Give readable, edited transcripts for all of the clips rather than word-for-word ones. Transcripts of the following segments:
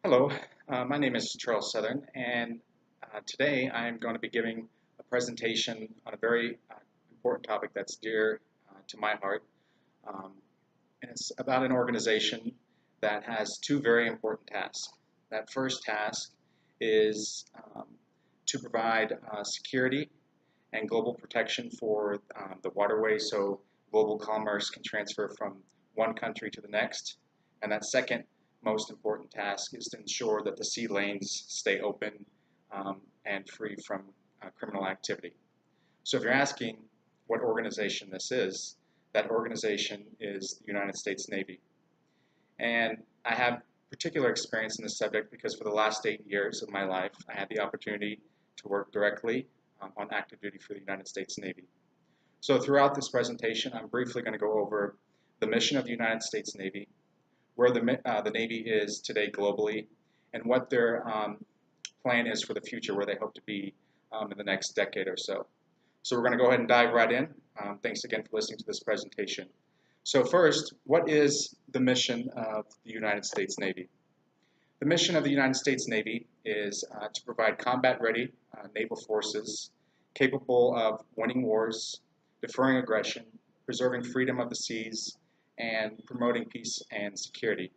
Hello, my name is Charles Southern, and today I am going to be giving a presentation on a very important topic that's dear to my heart. Um, and it's about an organization that has two very important tasks. That first task is to provide security and global protection for the waterway so global commerce can transfer from one country to the next. And that second most important task is to ensure that the sea lanes stay open and free from criminal activity. So if you're asking what organization this is, that organization is the United States Navy. And I have particular experience in this subject because for the last 8 years of my life, I had the opportunity to work directly on active duty for the United States Navy. So throughout this presentation, I'm briefly going to go over the mission of the United States Navy, where the Navy is today globally, and what their plan is for the future, where they hope to be in the next decade or so. So we're going to go ahead and dive right in. Thanks again for listening to this presentation. So first, what is the mission of the United States Navy? The mission of the United States Navy is to provide combat-ready naval forces capable of winning wars, deferring aggression, preserving freedom of the seas, and promoting peace and security.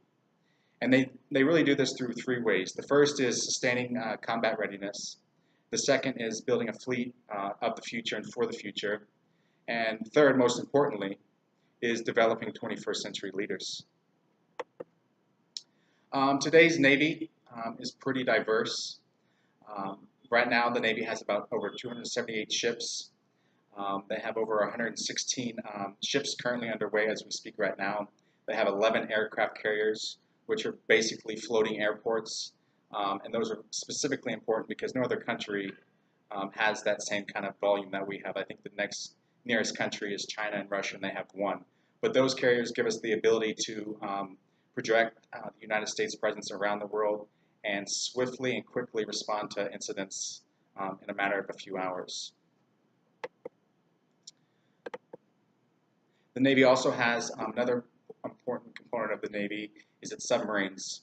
And they really do this through three ways. The first is sustaining combat readiness. The second is building a fleet of the future and for the future. And third, most importantly, is developing 21st century leaders. Today's Navy is pretty diverse. Right now, the Navy has about over 278 ships. They have over 116 ships currently underway as we speak right now. They have 11 aircraft carriers, which are basically floating airports. And those are specifically important because no other country has that same kind of volume that we have. I think the next nearest country is China and Russia, and they have one. But those carriers give us the ability to project the United States presence around the world and swiftly and quickly respond to incidents in a matter of a few hours. The Navy also has another important component of the Navy is its submarines.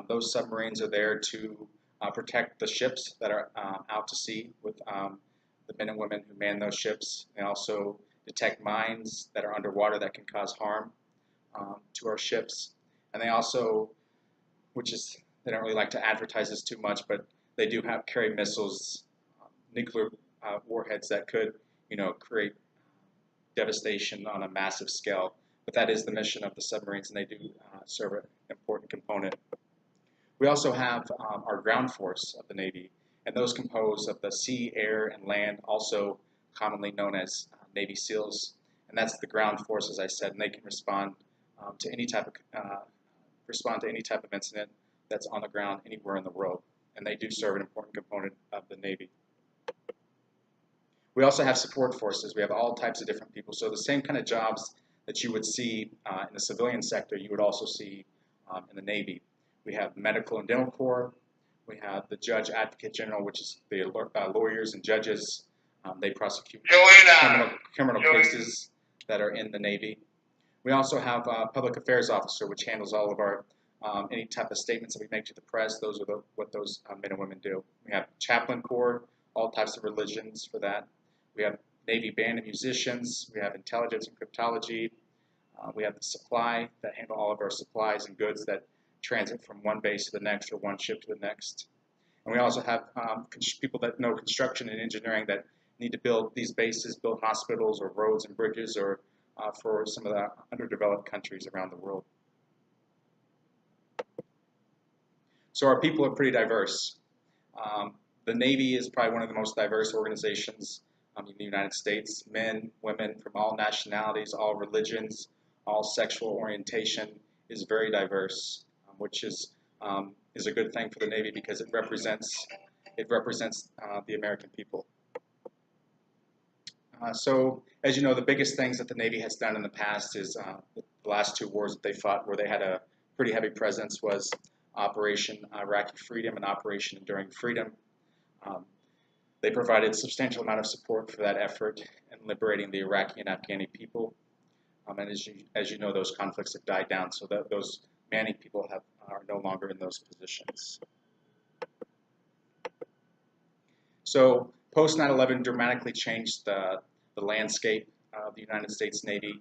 Those submarines are there to protect the ships that are out to sea with the men and women who man those ships. They also detect mines that are underwater that can cause harm to our ships. And they also, they don't really like to advertise this too much, but they do carry missiles, nuclear warheads that could, create devastation on a massive scale. But that is the mission of the submarines, and they do serve an important component. We also have our ground force of the Navy, and those compose of the sea, air, and land, also commonly known as Navy SEALs. And that's the ground force, as I said, and they can respond to any type of incident that's on the ground anywhere in the world. And they do serve an important component of the Navy. We also have support forces. We have all types of different people. So the same kind of jobs that you would see in the civilian sector, you would also see in the Navy. We have medical and dental corps. We have the advocate general, which is the lawyers and judges. They prosecute criminal cases that are in the Navy. We also have a public affairs officer, which handles all of our any type of statements that we make to the press. Those are what those men and women do. We have chaplain corps, all types of religions for that. We have Navy band of musicians. We have intelligence and cryptology. We have the supply that handle all of our supplies and goods that transit from one base to the next or one ship to the next. And we also have people that know construction and engineering that need to build these bases, build hospitals or roads and bridges, or for some of the underdeveloped countries around the world. So our people are pretty diverse. The Navy is probably one of the most diverse organizations in the United States. Men, women from all nationalities, all religions, all sexual orientation is very diverse, which is a good thing for the Navy because it represents the American people. So, as you know, the biggest things that the Navy has done in the past is the last two wars that they fought, where they had a pretty heavy presence, was Operation Iraqi Freedom and Operation Enduring Freedom. They provided a substantial amount of support for that effort in liberating the Iraqi and Afghani people. And as you know, those conflicts have died down, so those many people are no longer in those positions. So post 9/11 dramatically changed the landscape of the United States Navy.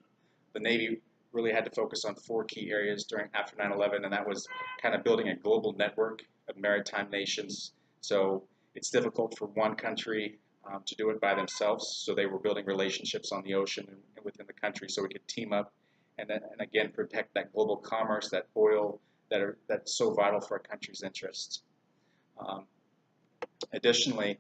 The Navy really had to focus on 4 key areas after 9/11, and that was kind of building a global network of maritime nations. So it's difficult for one country to do it by themselves, so they were building relationships on the ocean and within the country so we could team up and again protect that global commerce, that oil that's so vital for a country's interests. Additionally,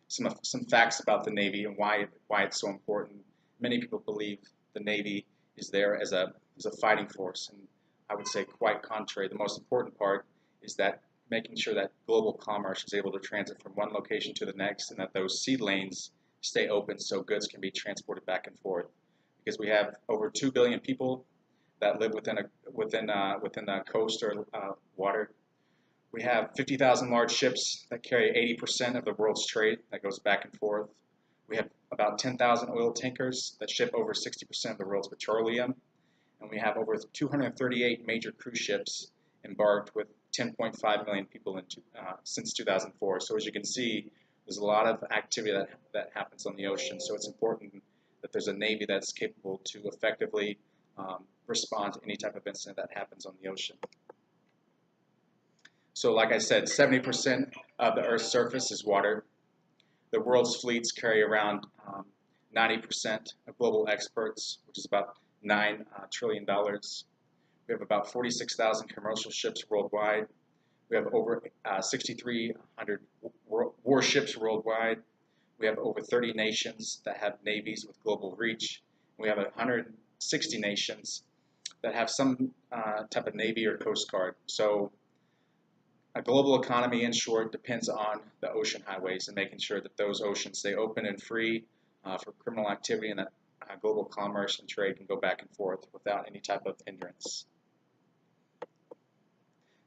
some facts about the Navy and why it's so important. Many people believe the Navy is there as a fighting force, and I would say quite contrary. The most important part is that making sure that global commerce is able to transit from one location to the next, and that those sea lanes stay open so goods can be transported back and forth. Because we have over 2 billion people that live within a coast or water. We have 50,000 large ships that carry 80% of the world's trade that goes back and forth. We have about 10,000 oil tankers that ship over 60% of the world's petroleum. And we have over 238 major cruise ships embarked with 10.5 million people since 2004. So as you can see, there's a lot of activity that happens on the ocean. So it's important that there's a Navy that's capable to effectively respond to any type of incident that happens on the ocean. So like I said, 70% of the Earth's surface is water. The world's fleets carry around 90% of global exports, which is about $9 trillion. We have about 46,000 commercial ships worldwide. We have over 6,300 warships worldwide. We have over 30 nations that have navies with global reach. We have 160 nations that have some type of navy or coast guard. So a global economy, in short, depends on the ocean highways and making sure that those oceans stay open and free for criminal activity, and that global commerce and trade can go back and forth without any type of hindrance.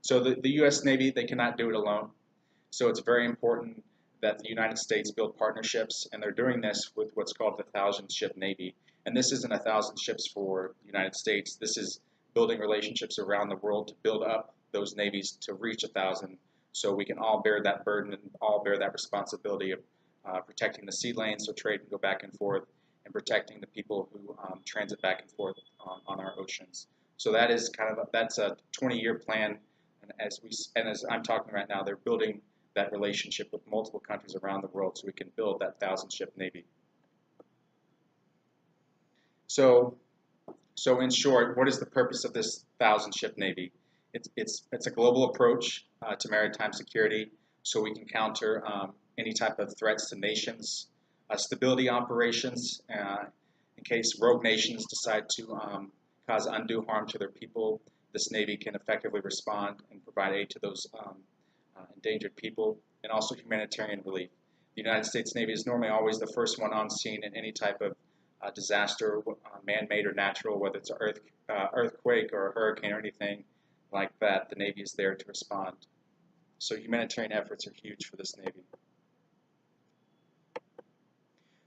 So the U.S. Navy, they cannot do it alone. So it's very important that the United States build partnerships, and they're doing this with what's called the 1,000-ship Navy. And this isn't 1,000 ships for the United States. This is building relationships around the world to build up those navies to reach 1,000, so we can all bear that burden and all bear that responsibility of protecting the sea lanes so trade can go back and forth, and protecting the people who transit back and forth on our oceans. So that is that's a 20-year plan, and as I'm talking right now, they're building that relationship with multiple countries around the world so we can build that 1,000-ship Navy. So in short, what is the purpose of this 1,000-ship Navy? It's a global approach to maritime security, so we can counter any type of threats to nations, stability operations, in case rogue nations decide to cause undue harm to their people. This Navy can effectively respond and provide aid to those endangered people, and also humanitarian relief. The United States Navy is normally always the first one on scene in any type of disaster, man-made or natural, whether it's an earthquake or a hurricane or anything like that. The Navy is there to respond. So humanitarian efforts are huge for this Navy.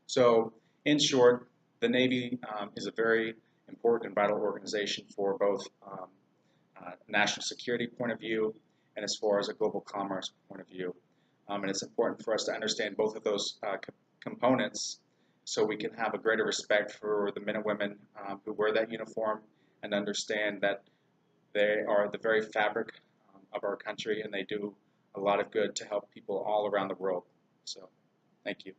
So in short, the Navy is a very important and vital organization for both national security point of view and as far as a global commerce point of view. And it's important for us to understand both of those components so we can have a greater respect for the men and women who wear that uniform, and understand that they are the very fabric of our country, and they do a lot of good to help people all around the world. So, thank you.